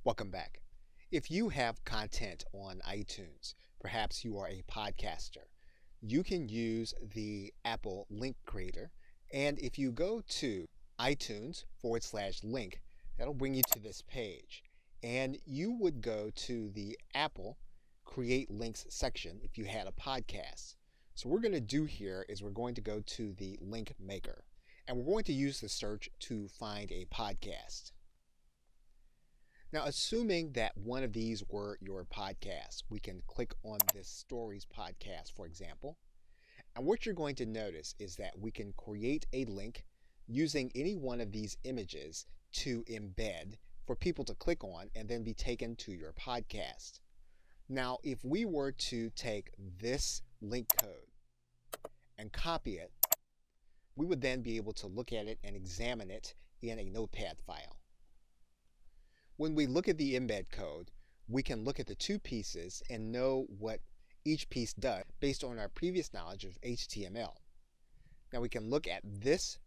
Welcome back. If you have content on iTunes, perhaps you are a podcaster, you can use the Apple Link Creator. And if you go to iTunes/link, that'll bring you to this page. And you would go to the Apple Create Links section if you had a podcast. So what we're going to do here is we're going to go to the link maker. And we're going to use the search to find a podcast. Now, assuming that one of these were your podcasts, we can click on this Stories podcast, for example. And what you're going to notice is that we can create a link using any one of these images to embed for people to click on and then be taken to your podcast. Now, if we were to take this link code and copy it, we would then be able to look at it and examine it in a notepad file. When we look at the embed code, we can look at the two pieces and know what each piece does based on our previous knowledge of HTML. Now we can look at this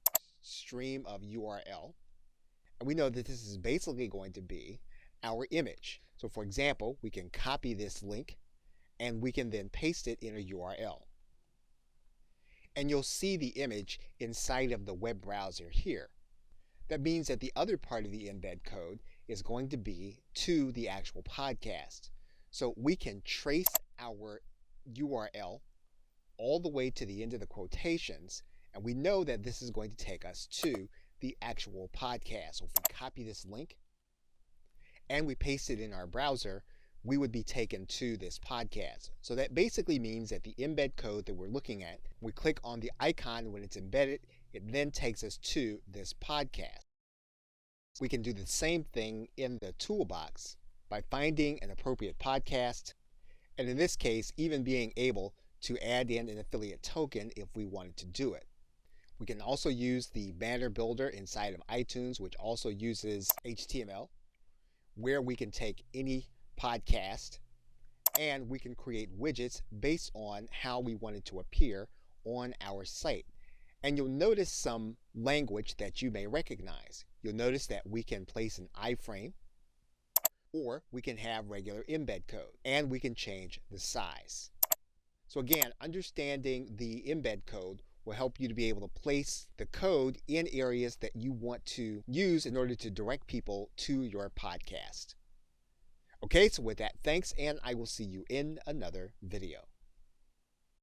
stream of URL, and we know that this is basically going to be our image. So for example, we can copy this link and we can then paste it in a URL. And you'll see the image inside of the web browser here. That means that the other part of the embed code is going to be to the actual podcast. So we can trace our URL all the way to the end of the quotations, and we know that this is going to take us to the actual podcast. So if we copy this link and we paste it in our browser, we would be taken to this podcast. So that basically means that the embed code that we're looking at, we click on the icon when it's embedded, it then takes us to this podcast. We can do the same thing in the toolbox by finding an appropriate podcast, and in this case, even being able to add in an affiliate token if we wanted to do it. We can also use the banner builder inside of iTunes, which also uses HTML, where we can take any podcast and we can create widgets based on how we want it to appear on our site. And you'll notice some language that you may recognize. You'll notice that we can place an iframe, or we can have regular embed code, and we can change the size. So again, understanding the embed code will help you to be able to place the code in areas that you want to use in order to direct people to your podcast. Okay, so with that, thanks, and I will see you in another video.